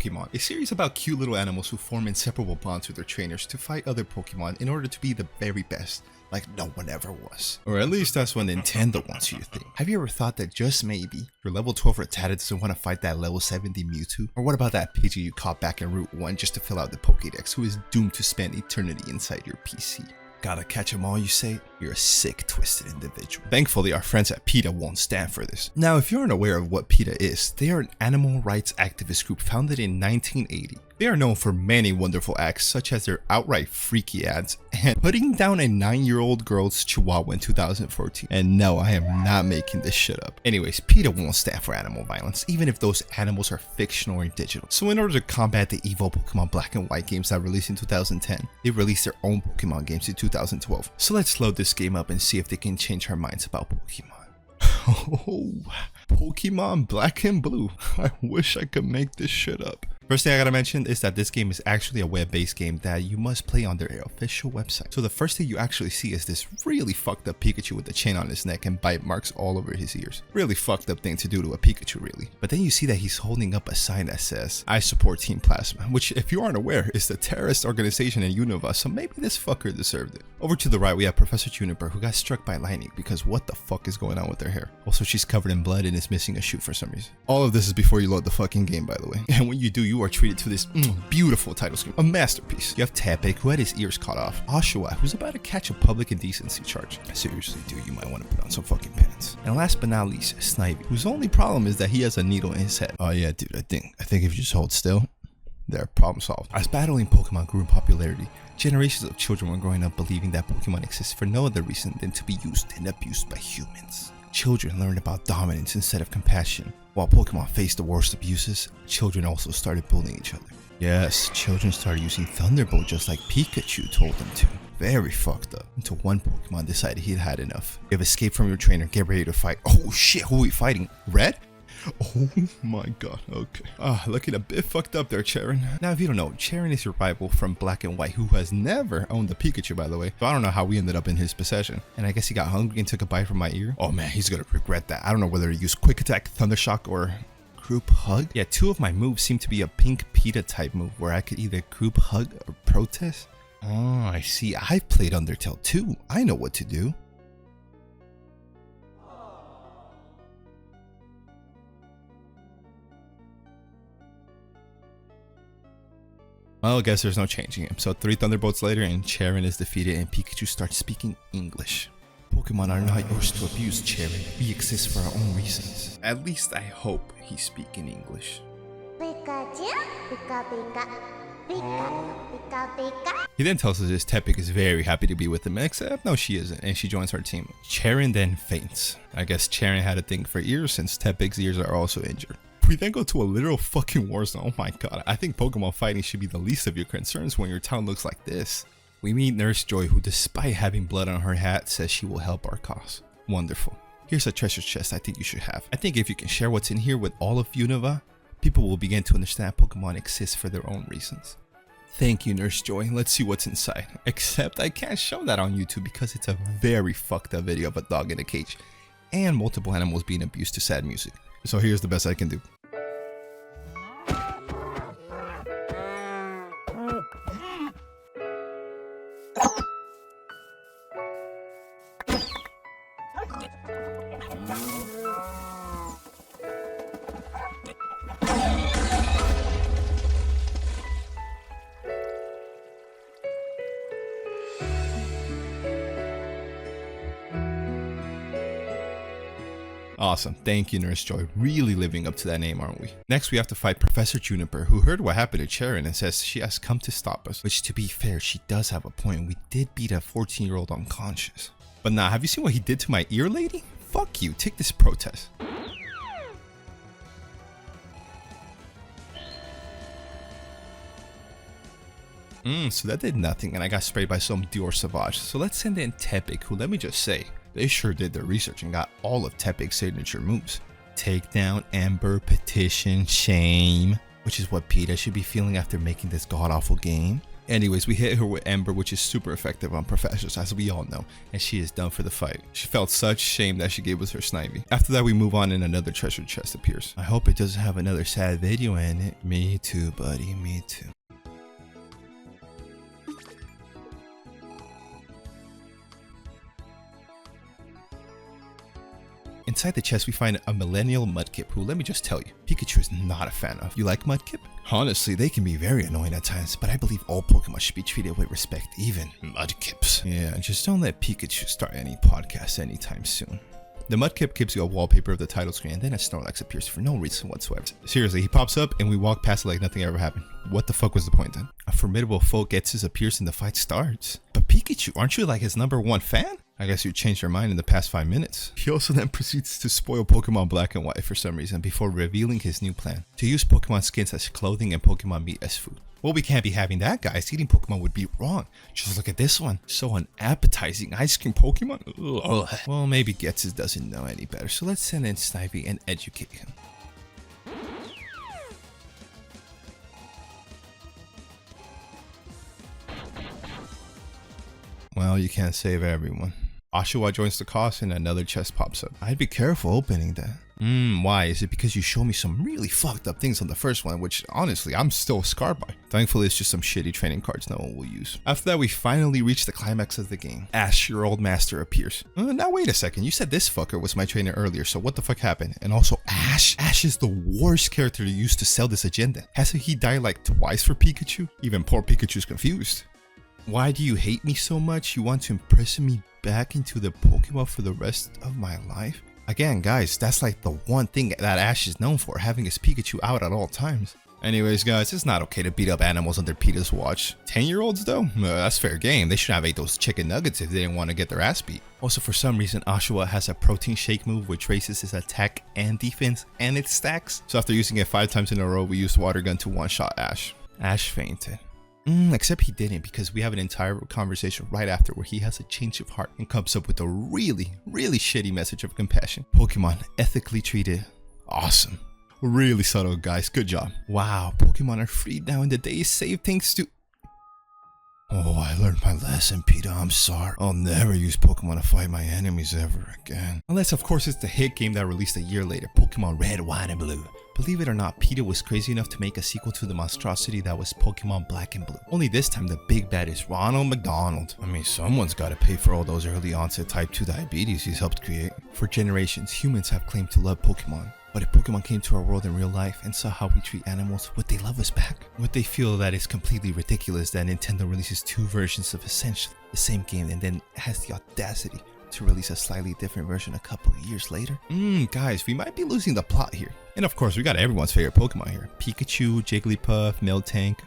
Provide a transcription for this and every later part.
Pokémon, a series about cute little animals who form inseparable bonds with their trainers to fight other Pokémon in order to be the very best, like no one ever was. Or at least that's what Nintendo wants you to think. Have you ever thought that just maybe your level 12 Rattata doesn't want to fight that level 70 Mewtwo? Or what about that Pidgey you caught back in Route 1 just to fill out the Pokédex who is doomed to spend eternity inside your PC? Gotta catch them all, you say? You're a sick, twisted individual. Thankfully, our friends at PETA won't stand for this. Now, if you're unaware of what PETA is, they are an animal rights activist group founded in 1980. They are known for many wonderful acts, such as their outright freaky ads and putting down a 9-year-old girl's chihuahua in 2014. And no, I am not making this shit up. Anyways, PETA won't stand for animal violence, even if those animals are fictional or digital. So in order to combat the evil Pokemon Black and White games that released in 2010, they released their own Pokemon games in 2012. So let's load this game up and see if they can change our minds about Pokemon. Oh, Pokemon Black and Blue. I wish I could make this shit up. First thing I gotta mention is that this game is actually a web-based game that you must play on their official website. So the first thing you actually see is this really fucked up Pikachu with the chain on his neck and bite marks all over his ears. Really fucked up thing to do to a Pikachu, really. But then you see that he's holding up a sign that says, "I support Team Plasma," which, if you aren't aware, is the terrorist organization in Unova, so maybe this fucker deserved it. Over to the right, we have Professor Juniper, who got struck by lightning because what the fuck is going on with her hair? Also, she's covered in blood and is missing a shoe for some reason. All of this is before you load the fucking game, by the way. And when you do, you are treated to this beautiful title screen, a masterpiece. You have Tepig, who had his ears cut off, Oshawott, who's about to catch a public indecency charge. Seriously, dude, you might want to put on some fucking pants. And last but not least, Snivy, whose only problem is that he has a needle in his head. Oh yeah, dude, I think if you just hold still, there, problem solved. As battling Pokemon grew in popularity, generations of children were growing up believing that Pokemon exists for no other reason than to be used and abused by humans. Children learned about dominance instead of compassion. While Pokemon faced the worst abuses, children also started bullying each other. Yes, children started using Thunderbolt just like Pikachu told them to. Very fucked up. Until one Pokemon decided he'd had enough. You have escaped from your trainer, get ready to fight. Oh shit, who are we fighting? Red? Oh my god, okay. Looking a bit fucked up there, Charon. Now, if you don't know, Charon is your rival from Black and White, who has never owned a Pikachu, by the way. So I don't know how we ended up in his possession. And I guess he got hungry and took a bite from my ear. Oh man, he's gonna regret that. I don't know whether to use Quick Attack, Thunder Shock, or Group Hug. Yeah, two of my moves seem to be a pink PETA type move where I could either Group Hug or Protest. Oh, I see. I've played Undertale too. I know what to do. Well, I guess there's no changing him. So 3 Thunderbolts later and Charon is defeated and Pikachu starts speaking English. Pokemon are not yours to abuse, Charon. We exist for our own reasons. At least I hope he's speaking English. Pikachu, Pika Pika, Pika Pika Pika. He then tells us his Tepig is very happy to be with him, except no she isn't, and she joins her team. Charon then faints. I guess Charon had a thing for ears since Tepig's ears are also injured. We then go to a literal fucking war zone. Oh my god, I think Pokemon fighting should be the least of your concerns when your town looks like this. We meet Nurse Joy, who despite having blood on her hat says she will help our cause. Wonderful. Here's a treasure chest I think you should have. I think if you can share what's in here with all of Unova, people will begin to understand Pokemon exists for their own reasons. Thank you, Nurse Joy. Let's see what's inside. Except I can't show that on YouTube because it's a very fucked up video of a dog in a cage and multiple animals being abused to sad music. So here's the best I can do. Awesome. Thank you, Nurse Joy. Really living up to that name, aren't we? Next, we have to fight Professor Juniper, who heard what happened to Charon and says she has come to stop us. Which, to be fair, she does have a point. We did beat a 14-year-old unconscious. But nah, have you seen what he did to my ear, lady? Fuck you. Take this protest. So that did nothing, and I got sprayed by some Dior Sauvage. So let's send in Tepig, who, let me just say, they sure did their research and got all of Tepig's signature moves. Takedown, Ember, Petition, Shame, which is what PETA should be feeling after making this god-awful game. Anyways, we hit her with Ember, which is super effective on professors, as we all know, and she is done for the fight. She felt such shame that she gave us her Snivy. After that, we move on and another treasure chest appears. I hope it doesn't have another sad video in it. Me too, buddy, me too. Inside the chest, we find a millennial Mudkip who, let me just tell you, Pikachu is not a fan of. You like Mudkip? Honestly, they can be very annoying at times, but I believe all Pokemon should be treated with respect, even Mudkips. Yeah, just don't let Pikachu start any podcast anytime soon. The Mudkip gives you a wallpaper of the title screen, and then a Snorlax appears for no reason whatsoever. Seriously, he pops up and we walk past it like nothing ever happened. What the fuck was the point then? A formidable foe gets his appearance and the fight starts. But Pikachu, aren't you like his #1 fan? I guess you changed your mind in the past 5 minutes. He also then proceeds to spoil Pokemon Black and White for some reason before revealing his new plan. To use Pokemon skins as clothing and Pokemon meat as food. Well, we can't be having that, guys. Eating Pokemon would be wrong. Just look at this one. So unappetizing. Ice cream Pokemon? Ugh. Well, maybe Getsis doesn't know any better, so let's send in Snivy and educate him. Well, you can't save everyone. Oshawott joins the cause and another chest pops up. I'd be careful opening that. Why? Is it because you showed me some really fucked up things on the first one, which honestly, I'm still scarred by. Thankfully, it's just some shitty training cards no one will use. After that, we finally reach the climax of the game. Ash, your old master, appears. Now wait a second, you said this fucker was my trainer earlier, so what the fuck happened? And also, Ash? Ash is the worst character to use to sell this agenda. Hasn't he died like twice for Pikachu? Even poor Pikachu's confused. Why do you hate me so much? You want to imprison me back into the Pokemon for the rest of my life? Again, guys, that's like the one thing that Ash is known for, having his Pikachu out at all times. Anyways, guys, it's not okay to beat up animals under PETA's watch. 10-year-olds though? That's fair game. They should have ate those chicken nuggets if they didn't want to get their ass beat. Also, for some reason, Oshawott has a protein shake move which raises his attack and defense and its stacks. So after using it 5 times in a row, we used Water Gun to one-shot Ash. Ash fainted. Except he didn't, because we have an entire conversation right after where he has a change of heart and comes up with a really shitty message of compassion. Pokemon ethically treated. Awesome. Really subtle, guys. Good job. Wow, Pokemon are freed now and the day is saved thanks to... Oh, I learned my lesson, PETA. I'm sorry. I'll never use Pokemon to fight my enemies ever again. Unless, of course, it's the hit game that released a year later, Pokemon Red, White, and Blue. Believe it or not, PETA was crazy enough to make a sequel to the monstrosity that was Pokemon Black and Blue. Only this time, the big bad is Ronald McDonald. I mean, someone's gotta pay for all those early onset type 2 diabetes he's helped create. For generations, humans have claimed to love Pokemon. But if Pokemon came to our world in real life and saw how we treat animals, would they love us back? Would they feel that it's completely ridiculous that Nintendo releases 2 versions of essentially the same game and then has the audacity to release a slightly different version a couple of years later? Guys, we might be losing the plot here. And of course, we got everyone's favorite Pokemon here. Pikachu, Jigglypuff, Miltank,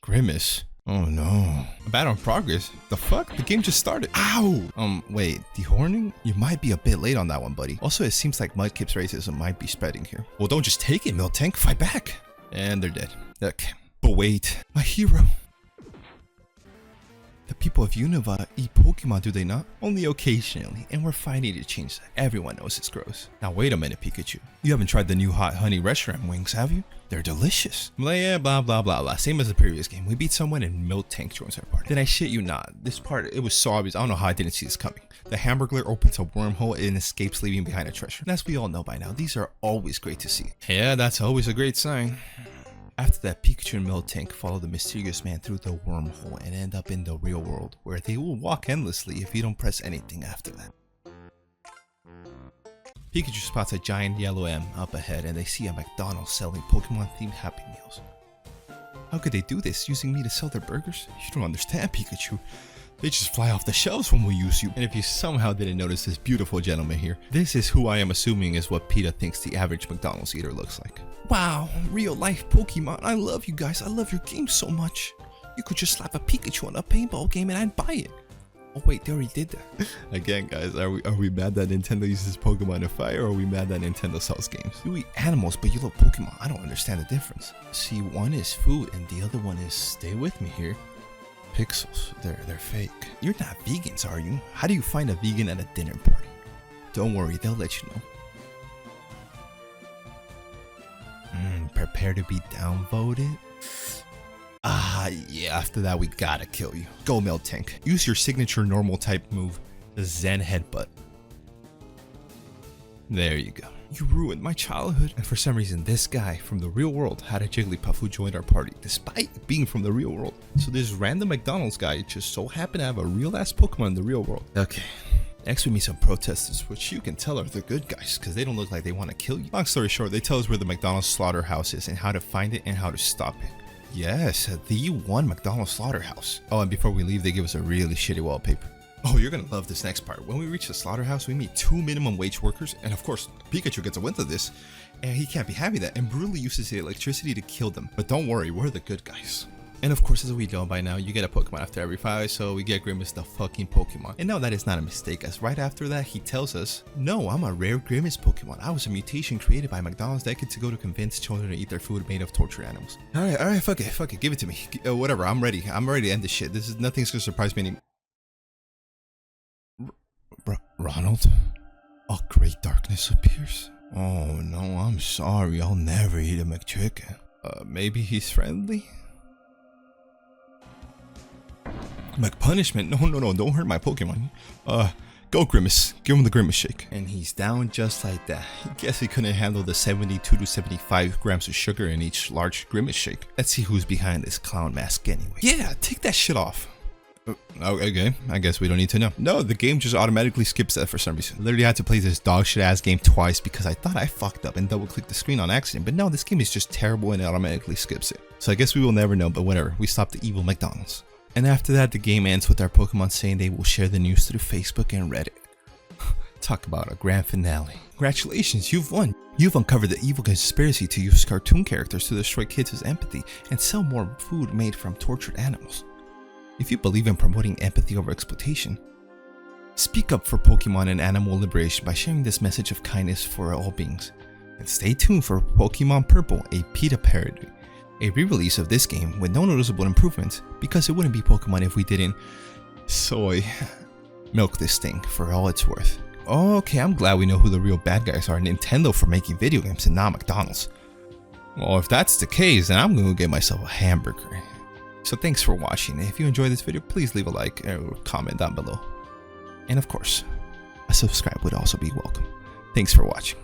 Grimace. Oh no. A battle in progress? The fuck? The game just started. Ow! Wait, dehorning? You might be a bit late on that one, buddy. Also, it seems like Mudkip's racism might be spreading here. Well, don't just take it, Miltank. Fight back. And they're dead. Okay. But wait, my hero. The people of Unova eat Pokemon, do they not? Only occasionally, and we're fighting to change that. Everyone knows it's gross. Now wait a minute, Pikachu. You haven't tried the new hot honey restaurant wings, have you? They're delicious. Yeah, blah blah blah blah. Same as the previous game. We beat someone and Miltank joins our party. Then I shit you not. This part, it was so obvious. I don't know how I didn't see this coming. The Hamburglar opens a wormhole and escapes, leaving behind a treasure. And as we all know by now, these are always great to see. Yeah, that's always a great sign. After that, Pikachu and Miltank follow the mysterious man through the wormhole and end up in the real world, where they will walk endlessly if you don't press anything after that. Pikachu spots a giant yellow M up ahead and they see a McDonald's selling Pokemon-themed Happy Meals. How could they do this, using me to sell their burgers? You don't understand, Pikachu. They just fly off the shelves when we use you. And if you somehow didn't notice this beautiful gentleman here, this is who I am assuming is what PETA thinks the average McDonald's eater looks like. Wow, real life Pokemon. I love you guys. I love your game so much. You could just slap a Pikachu on a paintball game and I'd buy it. Oh wait, they already did that. Again, guys, are we mad that Nintendo uses Pokemon to fight, or are we mad that Nintendo sells games? You eat animals, but you love Pokemon. I don't understand the difference. See, one is food and the other one is, stay with me here, pixels. They're fake. You're not vegans, are you? How do you find a vegan at a dinner party? Don't worry, they'll let you know. Prepare to be downvoted. Ah, yeah, after that we gotta kill you. Go Miltank. Use your signature normal type move, the Zen Headbutt. There you go. You ruined my childhood. And for some reason, this guy from the real world had a Jigglypuff who joined our party, despite being from the real world. So this random McDonald's guy just so happened to have a real ass Pokemon in the real world. Okay. Next we meet some protesters, which you can tell are the good guys, because they don't look like they want to kill you. Long story short, they tell us where the McDonald's slaughterhouse is and how to find it and how to stop it. Yes, the one McDonald's slaughterhouse. Oh, and before we leave, they give us a really shitty wallpaper. Oh, you're gonna love this next part. When we reach the slaughterhouse, we meet 2 minimum wage workers, and of course, Pikachu gets a wind of this, and he can't be having that, and brutally uses the electricity to kill them. But don't worry, we're the good guys. And of course, as we know by now, you get a Pokemon after every fight, so we get Grimace the fucking Pokemon. And no, that is not a mistake, as right after that, he tells us, no, I'm a rare Grimace Pokemon. I was a mutation created by McDonald's decades ago to convince children to eat their food made of tortured animals. Alright, fuck it, give it to me. Whatever, I'm ready to end this shit. Nothing's gonna surprise me anymore. Ronald? A great darkness appears. Oh no, I'm sorry, I'll never eat a McChicken. Maybe he's friendly? McPunishment? No, don't hurt my Pokemon. Go Grimace, give him the Grimace shake. And he's down just like that. I guess he couldn't handle the 72 to 75 grams of sugar in each large Grimace shake. Let's see who's behind this clown mask anyway. Yeah, take that shit off. Okay, I guess we don't need to know. No, the game just automatically skips that for some reason. I literally had to play this dog shit ass game twice because I thought I fucked up and double clicked the screen on accident. But no, this game is just terrible and it automatically skips it. So I guess we will never know, but whatever. We stopped the evil McDonald's. And after that, the game ends with our Pokemon saying they will share the news through Facebook and Reddit. Talk about a grand finale. Congratulations, you've won. You've uncovered the evil conspiracy to use cartoon characters to destroy kids' empathy and sell more food made from tortured animals. If you believe in promoting empathy over exploitation, speak up for Pokemon and animal liberation by sharing this message of kindness for all beings. And stay tuned for Pokemon Purple, a PETA parody. A re-release of this game with no noticeable improvements, because it wouldn't be Pokemon if we didn't milk this thing for all it's worth. Okay, I'm glad we know who the real bad guys are. Nintendo for making video games and not McDonald's. Well, if that's the case, then I'm gonna get myself a hamburger. So thanks for watching. If you enjoyed this video, please leave a like or comment down below. And of course, a subscribe would also be welcome. Thanks for watching.